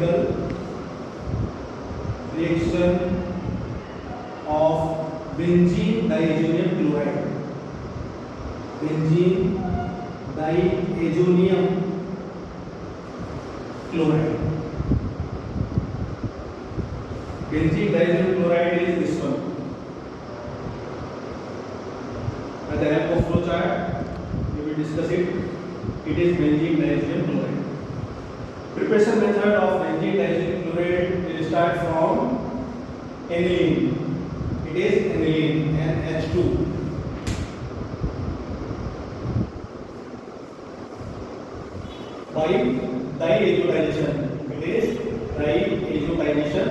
chemical reaction of benzene diazonium chloride. Benzene diazonium chloride. Benzene diazonium chloride is this one. With the help of flowchart, we will discuss it. It is benzene diazonium chloride. Preparation method of benzene diazonium chloride will start from aniline. It is aniline, NH2. By diazotization. It is diazotization.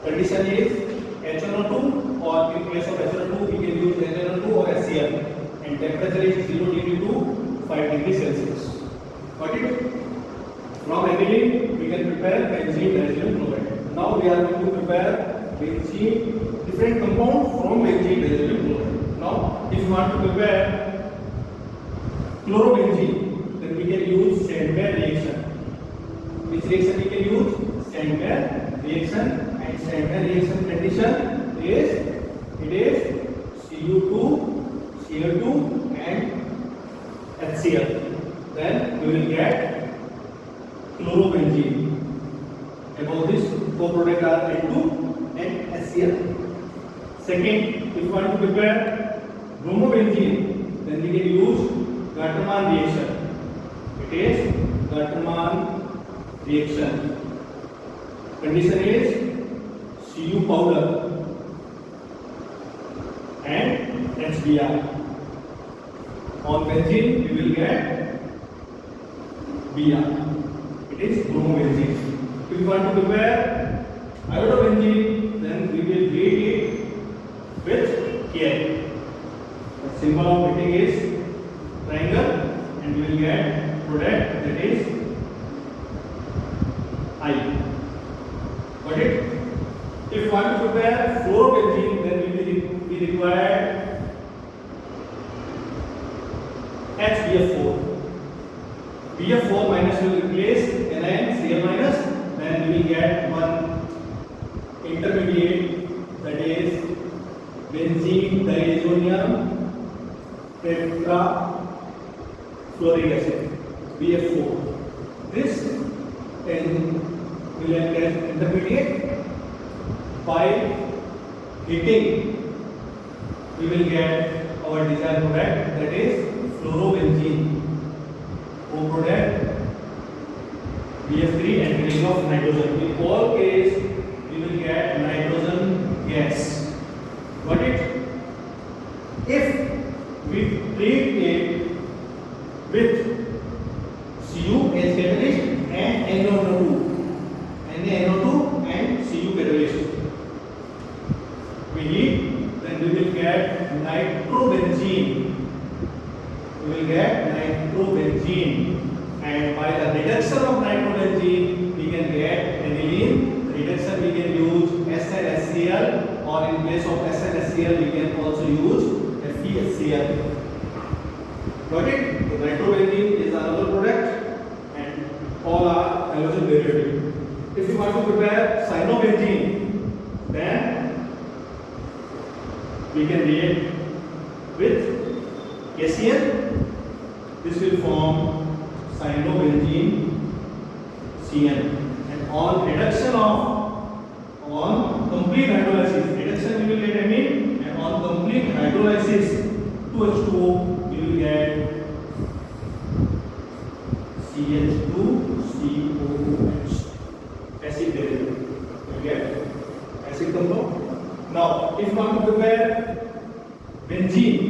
Condition is HNO2, or in place of HNO2 we can use NaNO2 or HCl, and temperature is 0 degree to 5 degree Celsius. Got it? From aniline we can prepare benzene diazonium chloride. Now we are going to prepare benzene, different compound from benzene diazonium chloride. Now if you want to prepare chlorobenzene, then we can use Sandberg reaction. Which reaction we can use? Sandberg reaction, and Sandberg reaction condition is it is Cu2, Cl2 and HCl. Then we will get chlorobenzene. Above this co-product are N2 and HCl. Second, if you want to prepare bromobenzene, then we can use Gartermann reaction. It is Gartermann reaction. Condition is Cu powder and HBr. On benzene we will get Br. It is bromobenzene. If you want to prepare iodobenzene, then we will heat it with Ki. The symbol of heating is triangle, and we will get product that is I. Got it? If you want to prepare fluorobenzene, then we require HBF4. BF4 minus will replace NaCl minus, then we will get one intermediate, that is benzene diazonium tetrafluoric acid, BF4. This will act as intermediate. By heating we will get our desired product, that is fluorobenzene. Co-product BF3 and release of nitrogen. In all case we will get nitrogen gas. Got it? If we treat it with Cu as catalyst and NaNO2 and Cu catalyst, we heat, then we will get nitrobenzene. We will get nitrobenzene, and by the reduction of nitrobenzene we can get aniline. Reduction we can use SnHCl, or in place of SnHCl we can also use FeHCl. Got it? So nitrobenzene is another product, and all are halogen derivative. If you want to prepare cyanobenzene, then we can react with KCl. This will form cyanobenzene Cn, and on complete hydrolysis, reduction we will get amine, and on complete hydrolysis 2H2O we will get CH2COOH, acid derivative. We will get acid compound. Now if you want to prepare benzene,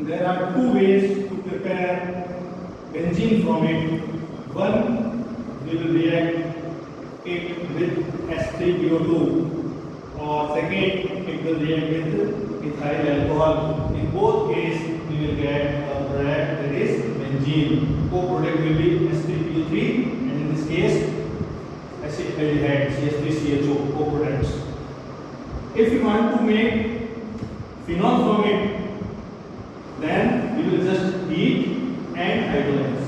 there are two ways to prepare benzene from it. One, we will react it with H3PO2, or second, it will react with ethyl alcohol. In both cases, we will get a product that is benzene. Co-product will be H3PO3, and in this case, acetaldehyde CH3CHO co-products. If you want to make phenol from it, then we will just heat and hydrolyze.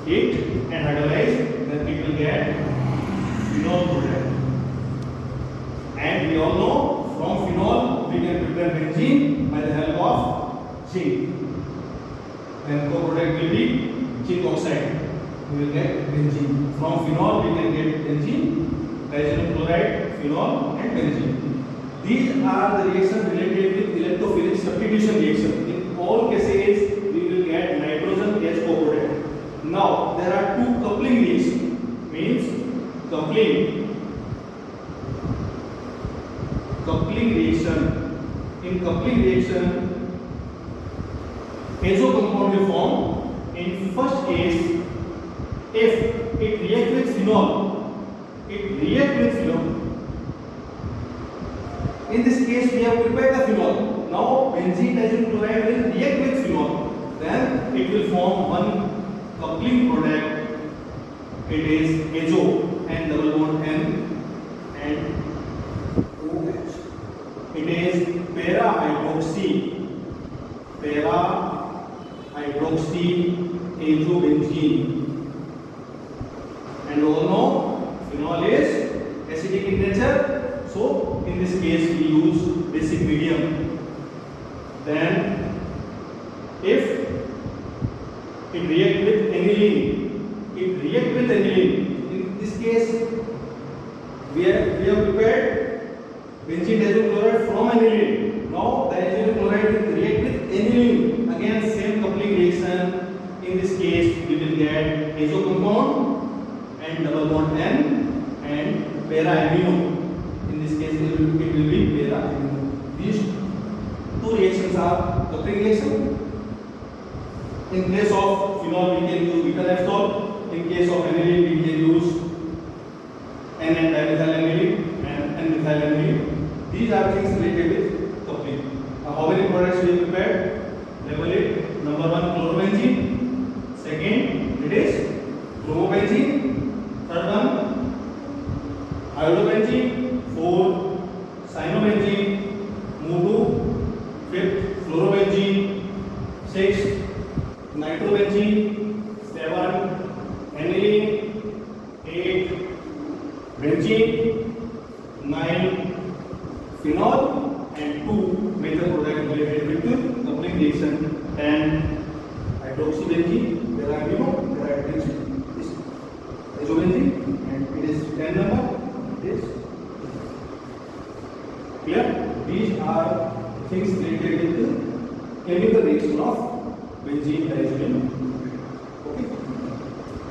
it and hydrolyze, then we will get phenol product. And we all know from phenol we can prepare benzene by the help of zinc. Then co-product will be zinc oxide. We will get benzene. From phenol we can get benzene, diazoxide chloride, phenol and benzene. These are the reactions related with electrophilic substitution reaction. In all cases we will get nitrogen as co-product. Now there are two coupling reactions, means coupling reaction. In coupling reaction, azo compound will form. In first case, if it reacts with phenol, in this case we have prepared the phenol. Now benzene diazoxide chloride will react with phenol. Then it will form one coupling product. It is azo and double bond N and OH. It is para-hydroxy azobenzene. And we all know phenol is acidic in nature, so in this case we use basic medium. Then if it react with aniline, in this case we have prepared benzene diazoxide chloride from aniline. Now diazoxide chloride will react with aniline, again same coupling reaction. In this case we will get azo compound and double bond N and para-amino. In this case it will be para-amino. These two reactions are coupling reaction. In place of phenol we can use beta-diphthol. In case of aniline we can use N and dimethyl and N-methyl aniline. These are things related with coupling. Now how many products we prepared? Label it. Number 1 chlorobenzene. Second it is bromobenzene. Third one iodobenzene. 4 cyanobenzene. Move to 5th fluorobenzene. 6 nitrobenzene. 7 aniline. 8 benzene. 9 phenol and 2 major products related with coupling reaction. 10 hydroxybenzene, para-amino, azobenzene, and it is 10 number. This clear? These are things related with the chemical reaction of benzene diazolene.